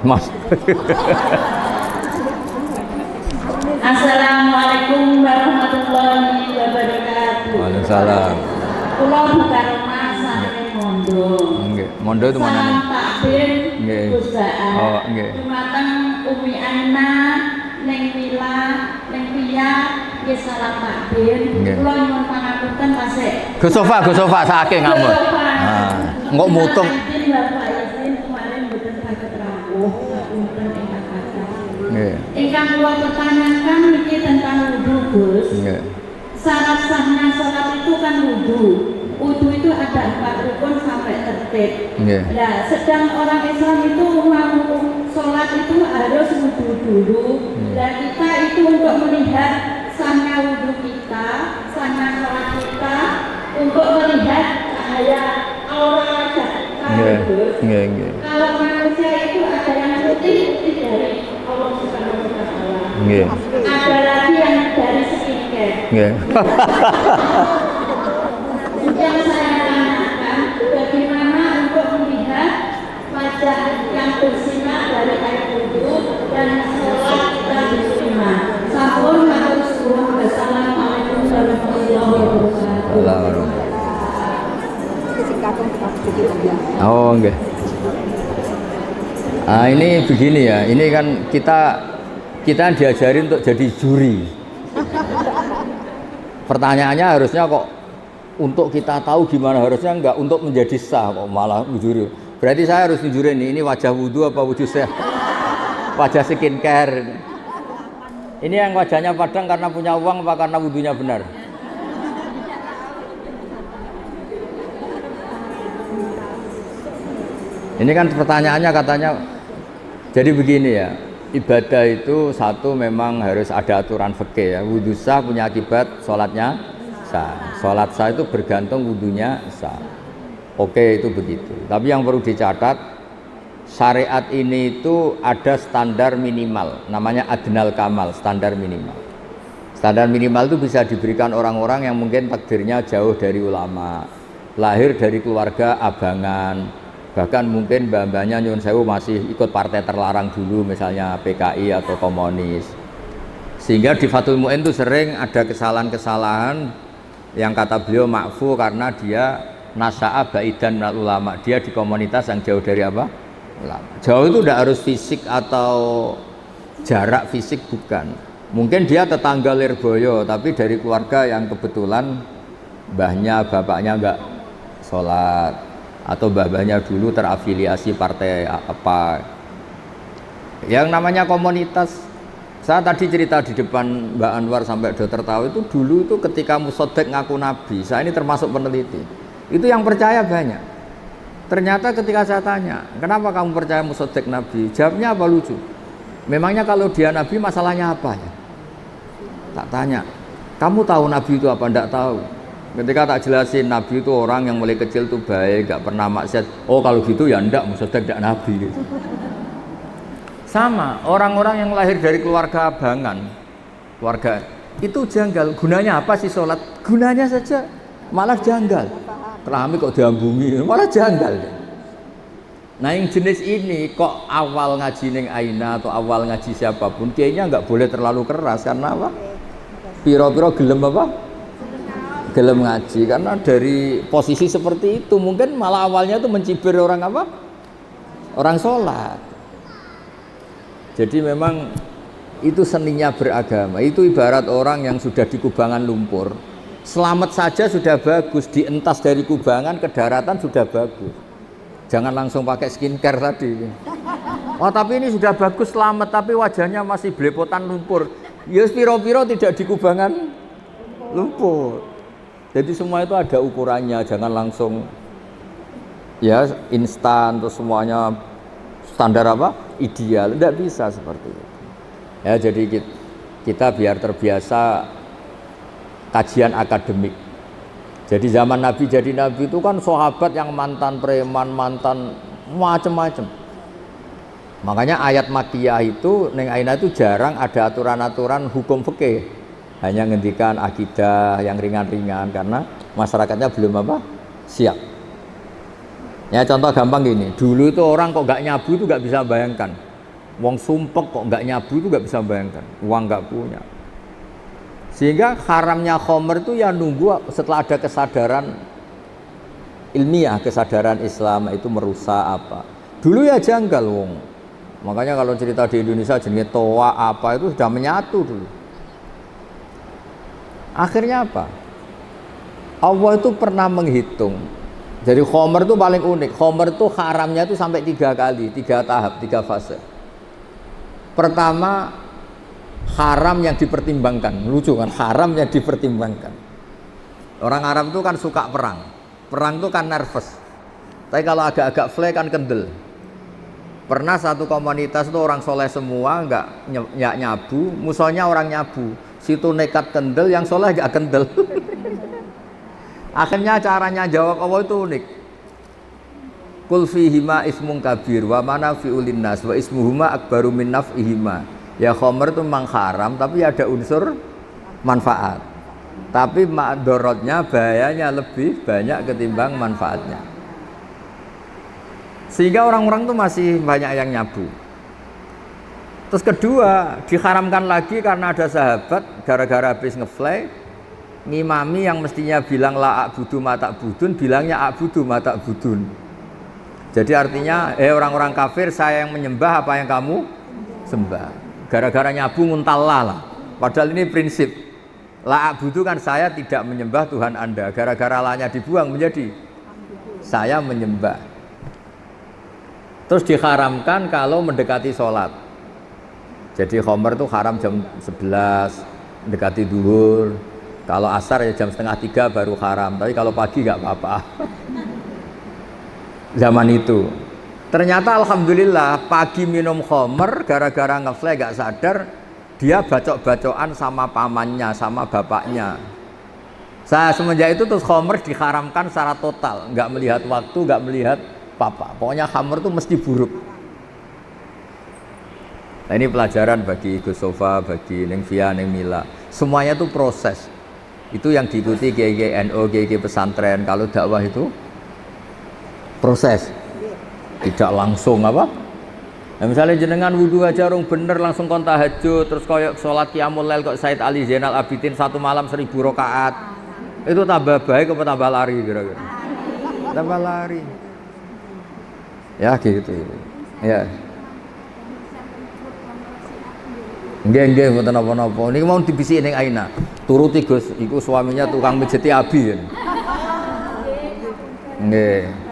Mas. Assalamualaikum warahmatullahi wabarakatuh. Waalaikumsalam. Kula buka rumah sampai mondo. Nggih, mondo itu mana nih? Salam takbir Nggih. Gusdaan. Oh, nggih. Dumateng Umi Ana, Neng Mila, Neng Pia, nggih salam takbir. Nggih. Kula nyuwun pangapunten tasik. Gus Sofa saking ngamun. Ah, engko mutung. Bapak izin kemarin mboten saged rawuh, ngapunten ingkang kathah. Nggih. Ingkang kula pertanyakan niki tentang wudu, Gus. Nggih. Syarat sahnya sholat itu kan wudu. Wudu itu ada 4 rukun sampai tertib. Nggih. Nah, sedang orang Islam itu mau sholat itu harus wudu dulu. Dan kita itu untuk melihat sahnya wudu kita, sahnya sholat kita, untuk melihat cahaya aura wajah. Nggih. Nggih. Kalau manusia itu ada yang putih dari Allah Subhanahu wa Ta'ala. Nggih. Ada lagi yang dari skincare. Nggih. Yang saya tanyakan, bagaimana untuk melihat wajah yang bersinar dari air wudu dan sholat kita diterima. Sampun matur suwun. Wassalamualaikum warahmatullahi wabarakatuh. Oh, nggih. Ah, ini begini ya. Ini kan kita diajarin untuk jadi juri. Pertanyaannya harusnya kok untuk kita tahu gimana, harusnya enggak untuk menjadi sah kok malah juri. Berarti saya harus nunjurin ini wajah wudu apa wujud sah? Wajah skincare. Ini yang wajahnya padang karena punya uang apa karena wudunya benar? Ini kan pertanyaannya katanya. Jadi begini ya, ibadah itu satu memang harus ada aturan fikih ya. Wudu sah punya akibat sholatnya sah. Sholat sah itu bergantung wudunya sah. Oke, itu begitu. Tapi yang perlu dicatat, syariat ini itu ada standar minimal, namanya adnal kamal, standar minimal. Standar minimal itu bisa diberikan orang-orang yang mungkin takdirnya jauh dari ulama, lahir dari keluarga abangan, bahkan mungkin mbah-mbahnya nyuwun sewu masih ikut partai terlarang dulu, misalnya PKI atau komunis. Sehingga di Fathul Mu'in itu sering ada kesalahan-kesalahan yang kata beliau ma'fu karena dia nasa'a ba'idan minal ulama, dia di komunitas yang jauh dari apa? Ulama. Jauh itu tidak harus fisik atau jarak fisik, bukan. Mungkin dia tetangga Lirboyo tapi dari keluarga yang kebetulan mbahnya bapaknya enggak sholat, atau mbah-mbahnya dulu terafiliasi partai apa. Yang namanya komunitas, saya tadi cerita di depan Mbak Anwar sampai dokter tahu itu dulu itu ketika Musodek ngaku nabi, saya ini termasuk peneliti, itu yang percaya banyak. Ternyata ketika saya tanya, kenapa kamu percaya Musodek nabi? Jawabnya apa? Lucu. Memangnya kalau dia nabi masalahnya apa ya? Tak tanya, kamu tahu nabi itu apa? Enggak tahu. Ketika tak jelasin nabi itu orang yang mulai kecil tuh baik, gak pernah maksiat. Oh kalau gitu ya enggak, Musodek enggak nabi gitu. Sama orang-orang yang lahir dari keluarga abangan, keluarga itu janggal. Gunanya apa sih sholat? Gunanya saja malah janggal. Kerami kok diambungi, malah janggal. Nah yang jenis ini kok awal ngaji ning Aina atau awal ngaji siapapun, kayaknya nggak boleh terlalu keras karena apa? Piro-piro gelem apa? Gelem ngaji, karena dari posisi seperti itu mungkin malah awalnya itu mencibir orang apa? Orang sholat. Jadi memang itu seninya beragama. Itu ibarat orang yang sudah di kubangan lumpur, selamat saja sudah bagus, dientas dari kubangan ke daratan sudah bagus. Jangan langsung pakai skincare tadi. Oh tapi ini sudah bagus selamat, tapi wajahnya masih belepotan lumpur. Ya piro-piro tidak di kubangan lumpur. Jadi semua itu ada ukurannya, jangan langsung ya instan terus semuanya standar apa? Ideal, tidak bisa seperti itu. Ya jadi kita biar terbiasa kajian akademik. Jadi zaman Nabi jadi Nabi itu kan sahabat yang mantan preman, mantan macam-macam. Makanya ayat Makkiyah itu Neng Aina itu jarang ada aturan-aturan hukum fikih. Hanya ngendikan akidah yang ringan-ringan karena masyarakatnya belum apa? Siap. Ya contoh gampang gini, dulu itu orang kok nggak nyabu itu nggak bisa bayangkan. Wong sumpek kok nggak nyabu itu nggak bisa bayangkan. Uang nggak punya. Sehingga haramnya khomer itu ya nunggu setelah ada kesadaran ilmiah, kesadaran Islam itu merusak apa. Dulu ya janggal wong. Makanya kalau cerita di Indonesia jenis toa apa itu sudah menyatu dulu. Akhirnya apa? Allah itu pernah menghitung. Jadi khomer itu paling unik. Khomer itu haramnya itu sampai 3 kali, 3 tahap, 3 fase. Pertama, haram yang dipertimbangkan. Lucu kan, haram yang dipertimbangkan. Orang Arab itu kan suka perang. Perang itu kan nervous. Tapi kalau agak-agak fly kan kendel. Pernah satu komunitas itu orang soleh semua, nggak nyabu, musuhnya orang nyabu. Situ nekat kendel, yang soleh nggak kendel. Akhirnya caranya jawab Allah itu unik. Kul fihima ismun kabir wa manafi'ul linnas wa ismuhuma akbaru min naf'ihima. Ya khomer itu memang haram tapi ada unsur manfaat. Tapi madorotnya, bahayanya lebih banyak ketimbang manfaatnya. Sehingga orang-orang itu masih banyak yang nyabu. Terus kedua, diharamkan lagi karena ada sahabat gara-gara habis ngefly ngimami yang mestinya bilang la a'budu ma ta'budun, bilangnya a'budu ma ta'budun. Jadi artinya orang-orang kafir saya yang menyembah apa yang kamu sembah. Gara-gara nyabu nguntallah lah. Padahal ini prinsip la a'budu kan saya tidak menyembah Tuhan Anda. Gara-gara lanya dibuang menjadi saya menyembah. Terus diharamkan kalau mendekati sholat. Jadi khomer itu haram jam 11 mendekati duhur. Kalau asar ya jam 2:30 baru haram, tapi kalau pagi nggak apa-apa. Zaman itu. Ternyata alhamdulillah pagi minum khomer gara-gara ngefly nggak sadar dia bacok-bacokan sama pamannya, sama bapaknya. Saya semenjak itu terus khomer diharamkan secara total, nggak melihat waktu, nggak melihat papa. Pokoknya khamr itu mesti buruk. Nah ini pelajaran bagi Gus Sofa, bagi Neng Via, Neng Mila. Semuanya itu proses. Itu yang diikuti kiai NU, kiai pesantren. Kalau dakwah itu proses, tidak langsung apa? Nah, misalnya jenengan wudhu aja orang bener langsung kon tahajud, terus koyok sholat qiyamul lail kok Said Ali Zainal Abidin 1 malam 1000 rakaat. Itu tambah baik apa tambah lari kira-kira? Tambah lari. Ya gitu. Ya. Nggih mboten napa-napa. Niki mau dibisiki ning Aina. Turuti Gus, iku suaminya tukang mijeti abi. Nggih.